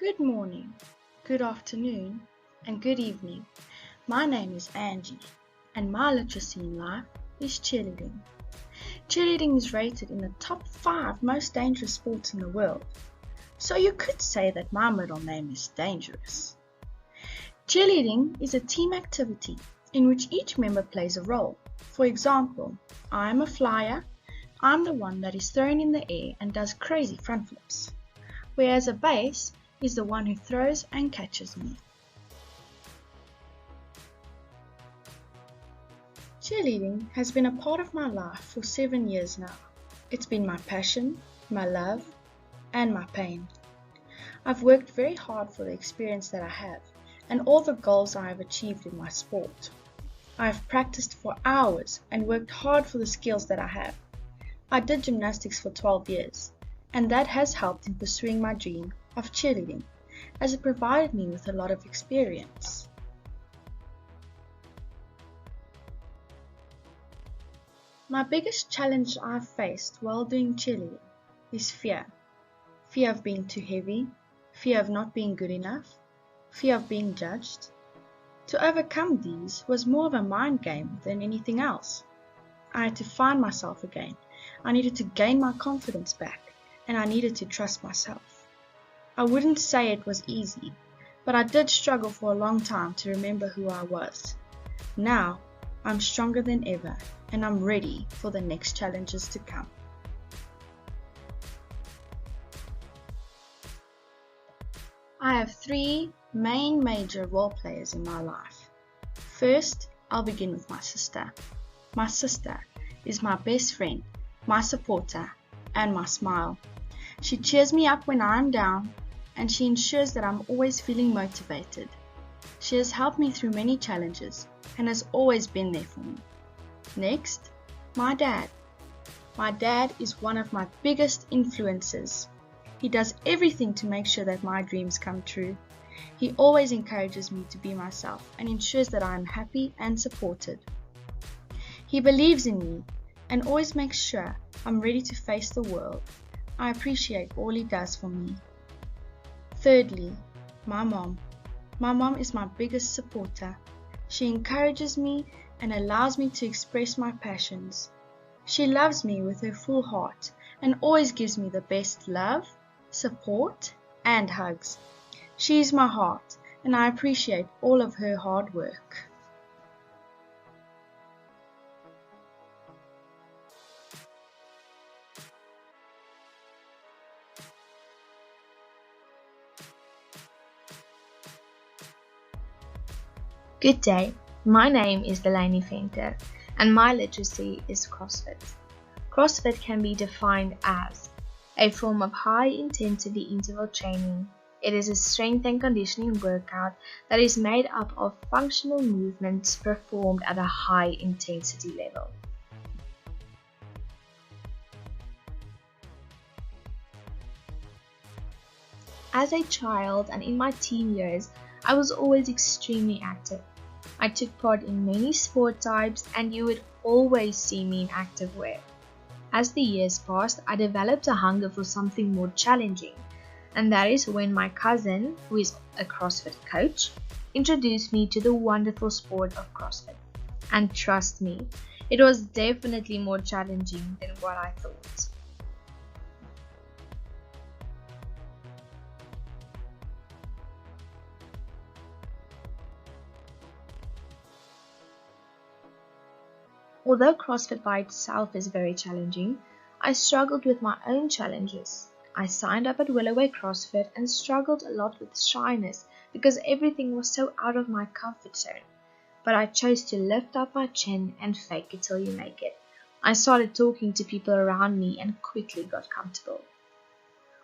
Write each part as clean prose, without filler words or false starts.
Good morning, good afternoon, and good evening. My name is Angie, and my literacy in life is cheerleading. Cheerleading is rated in the top 5 most dangerous sports in the world, so you could say that my middle name is dangerous. Cheerleading is a team activity in which each member plays a role. For example, I am a flyer. I'm the one that is thrown in the air and does crazy front flips, whereas a base is the one who throws and catches me. Cheerleading has been a part of my life for 7 years now. It's been my passion, my love, and my pain. I've worked very hard for the experience that I have and all the goals I have achieved in my sport. I have practiced for hours and worked hard for the skills that I have. I did gymnastics for 12 years, and that has helped in pursuing my dream of cheerleading, as it provided me with a lot of experience. My biggest challenge I've faced while doing cheerleading is fear. Fear of being too heavy, fear of not being good enough, fear of being judged. To overcome these was more of a mind game than anything else. I had to find myself again. I needed to gain my confidence back, and I needed to trust myself. I wouldn't say it was easy, but I did struggle for a long time to remember who I was. Now, I'm stronger than ever, and I'm ready for the next challenges to come. I have 3 main major role players in my life. First, I'll begin with my sister. My sister is my best friend, my supporter, and my smile. She cheers me up when I'm down, and she ensures that I'm always feeling motivated. She has helped me through many challenges and has always been there for me. Next, my dad. My dad is one of my biggest influences. He does everything to make sure that my dreams come true. He always encourages me to be myself and ensures that I am happy and supported. He believes in me and always makes sure I'm ready to face the world. I appreciate all he does for me. Thirdly, my mom. My mom is my biggest supporter. She encourages me and allows me to express my passions. She loves me with her full heart and always gives me the best love, support, and hugs. She is my heart, and I appreciate all of her hard work. Good day, my name is Delaney Venter and my literacy is CrossFit. CrossFit can be defined as a form of high-intensity interval training. It is a strength and conditioning workout that is made up of functional movements performed at a high-intensity level. As a child and in my teen years, I was always extremely active. I took part in many sport types and you would always see me in active wear. As the years passed, I developed a hunger for something more challenging, and that is when my cousin, who is a CrossFit coach, introduced me to the wonderful sport of CrossFit. And trust me, it was definitely more challenging than what I thought. Although CrossFit by itself is very challenging, I struggled with my own challenges. I signed up at Willoway CrossFit and struggled a lot with shyness because everything was so out of my comfort zone. But I chose to lift up my chin and fake it till you make it. I started talking to people around me and quickly got comfortable.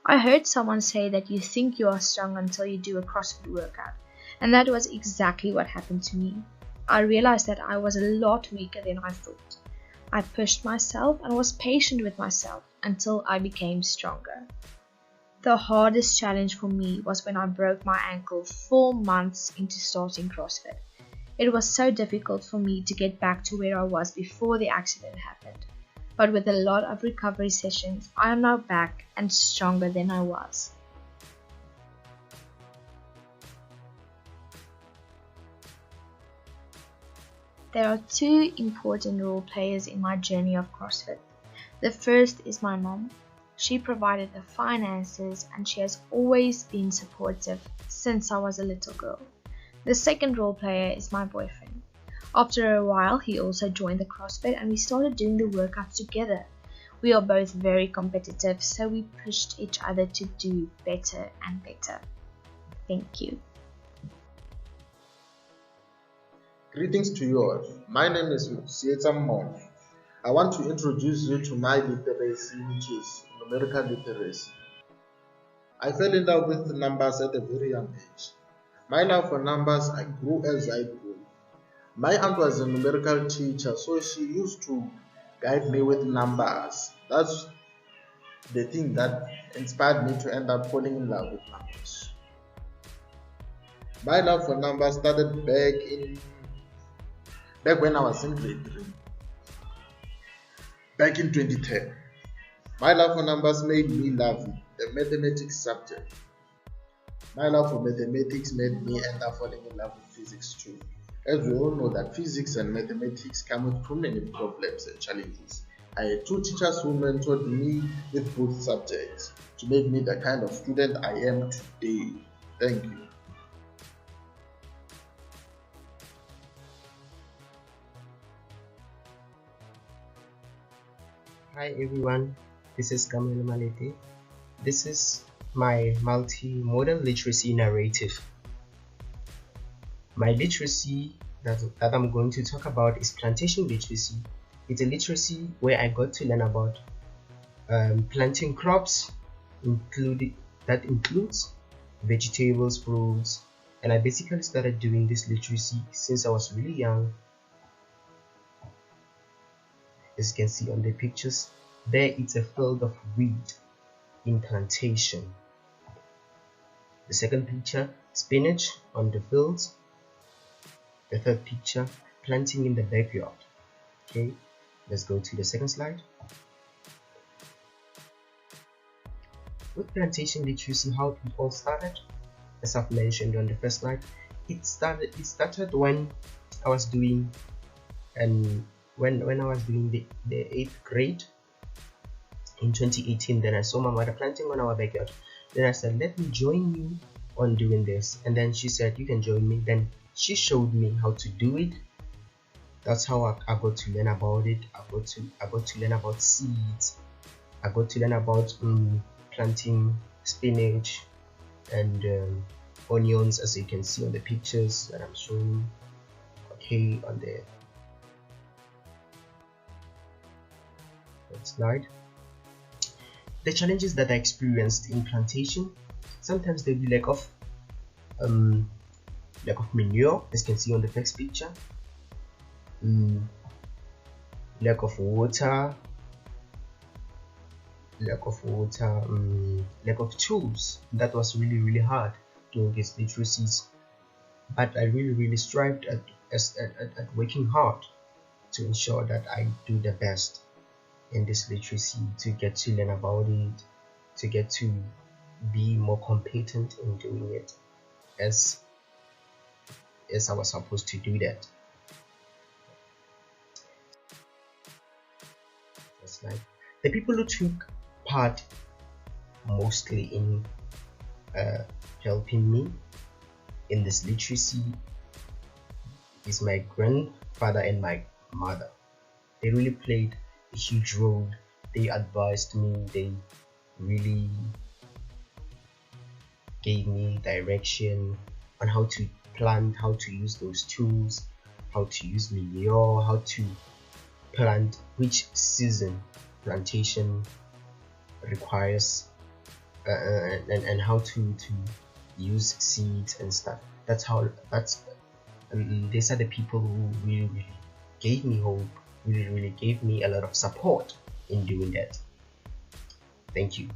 I heard someone say that you think you are strong until you do a CrossFit workout, and that was exactly what happened to me. I realized that I was a lot weaker than I thought. I pushed myself and was patient with myself until I became stronger. The hardest challenge for me was when I broke my ankle 4 months into starting CrossFit. It was so difficult for me to get back to where I was before the accident happened. But with a lot of recovery sessions, I am now back and stronger than I was. There are two important role players in my journey of CrossFit. The first is my mom. She provided the finances and she has always been supportive since I was a little girl. The second role player is my boyfriend. After a while, he also joined the CrossFit and we started doing the workouts together. We are both very competitive, so we pushed each other to do better and better. Thank you. Greetings to you all. My name is Mon. I want to introduce you to my literacy, which is numerical literacy. I fell in love with numbers at a very young age. My love for numbers grew as I grew. My aunt was a numerical teacher, so she used to guide me with numbers. That's the thing that inspired me to end up falling in love with numbers. My love for numbers started back when I was in grade 3, back in 2010. My love for numbers made me love the mathematics subject. My love for mathematics made me end up falling in love with physics too. As we all know that physics and mathematics come with too many problems and challenges. I had two teachers who mentored me with both subjects to make me the kind of student I am today. Thank you. Hi everyone, this is Gamal Malete. This is my multimodal literacy narrative. My literacy that I'm going to talk about is plantation literacy. It's a literacy where I got to learn about planting crops, that includes vegetables, fruits, and I basically started doing this literacy since I was really young. As you can see on the pictures, there it's a field of wheat in plantation. The second picture, spinach on the fields. The third picture, planting in the backyard. Okay, let's go to the second slide. With plantation literacy, how it all started, as I've mentioned on the first slide, it started when I was doing when I was doing the 8th grade in 2018. Then I saw my mother planting on our backyard. Then I said, let me join you on doing this, and then she said, you can join me. Then she showed me how to do it. That's how I got to learn about it. I got to learn about seeds. I got to learn about planting spinach and onions, as you can see on the pictures that I'm showing. Okay, on the next slide. The challenges that I experienced in plantation, sometimes there will be lack of manure, as you can see on the first picture, lack of water, lack of tools. That was really hard to get literacies, but I really strived at working hard to ensure that I do the best in this literacy, to get to learn about it, to get to be more competent in doing it as I was supposed to do that. That's like the people who took part mostly in helping me in this literacy is my grandfather and my mother. They really played a huge role. They advised me, they really gave me direction on how to plant, how to use those tools, how to use manure, how to plant, which season plantation requires, and how to use seeds and stuff. These are the people who really gave me hope, really gave me a lot of support in doing that. Thank you.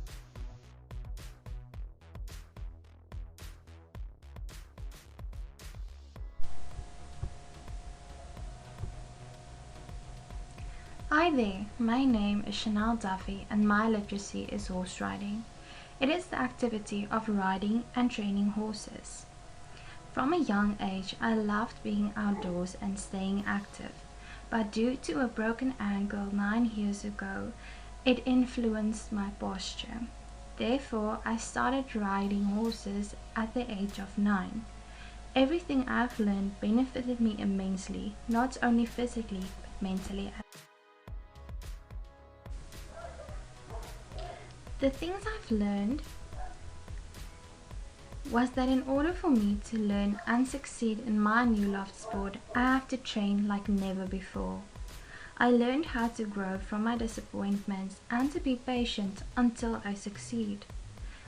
Hi there, my name is Chanel Duffy and my literacy is horse riding. It is the activity of riding and training horses. From a young age, I loved being outdoors and staying active, but due to a broken ankle 9 years ago, it influenced my posture. Therefore, I started riding horses at the age of 9. Everything I've learned benefited me immensely, not only physically but mentally. The things I've learned was that in order for me to learn and succeed in my new loved sport, I have to train like never before. I learned how to grow from my disappointments and to be patient until I succeed.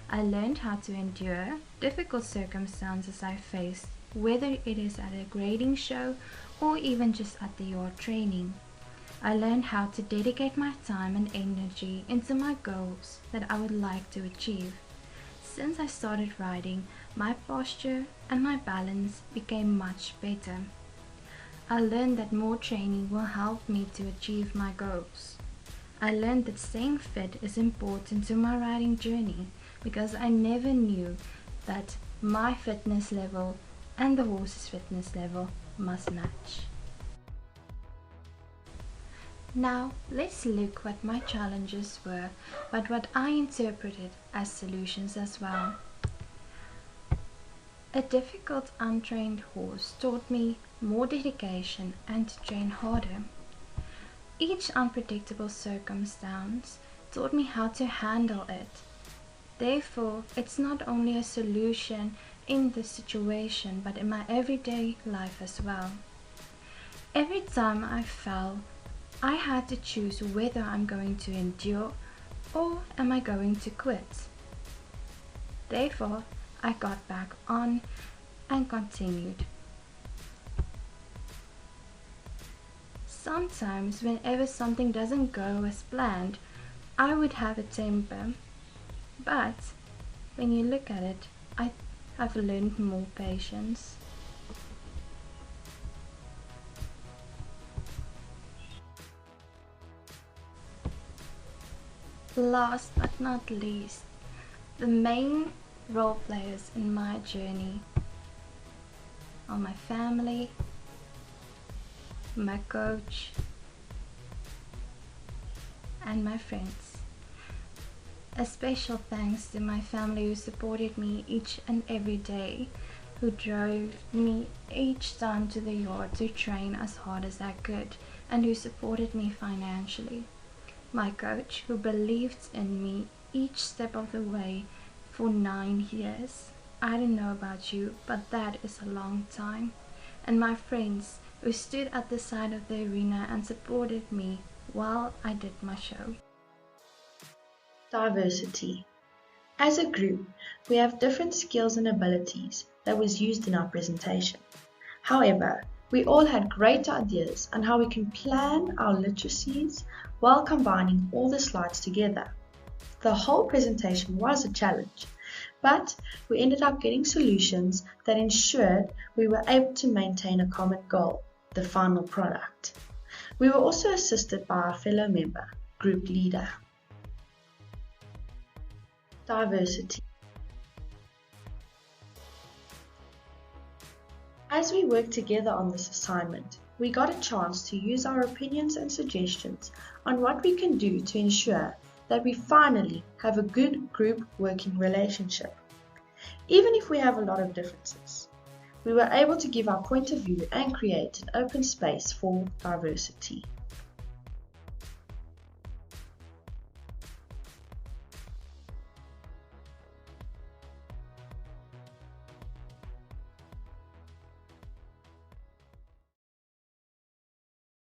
I learned how to endure difficult circumstances I faced, whether it is at a grading show or even just at the yard training. I learned how to dedicate my time and energy into my goals that I would like to achieve. Since I started riding, my posture and my balance became much better. I learned that more training will help me to achieve my goals. I learned that staying fit is important to my riding journey because I never knew that my fitness level and the horse's fitness level must match. Now let's look what my challenges were, but what I interpreted as solutions as well. A difficult untrained horse taught me more dedication and to train harder. Each unpredictable circumstance taught me how to handle it. Therefore, it's not only a solution in this situation but in my everyday life as well. Every time I fell, I had to choose whether I'm going to endure or am I going to quit. Therefore, I got back on and continued. Sometimes, whenever something doesn't go as planned, I would have a temper. But when you look at it, I've learned more patience. Last but not least, the main role players in my journey are my family, my coach, and my friends. A special thanks to my family who supported me each and every day, who drove me each time to the yard to train as hard as I could, and who supported me financially. My coach who believed in me each step of the way for 9 years. I don't know about you, but that is a long time. And my friends who stood at the side of the arena and supported me while I did my show. Diversity. As a group, we have different skills and abilities that was used in our presentation. However, we all had great ideas on how we can plan our literacies while combining all the slides together. The whole presentation was a challenge, but we ended up getting solutions that ensured we were able to maintain a common goal, the final product. We were also assisted by our fellow member, group leader. Diversity. As we worked together on this assignment, we got a chance to use our opinions and suggestions on what we can do to ensure that we finally have a good group working relationship. Even if we have a lot of differences, we were able to give our point of view and create an open space for diversity.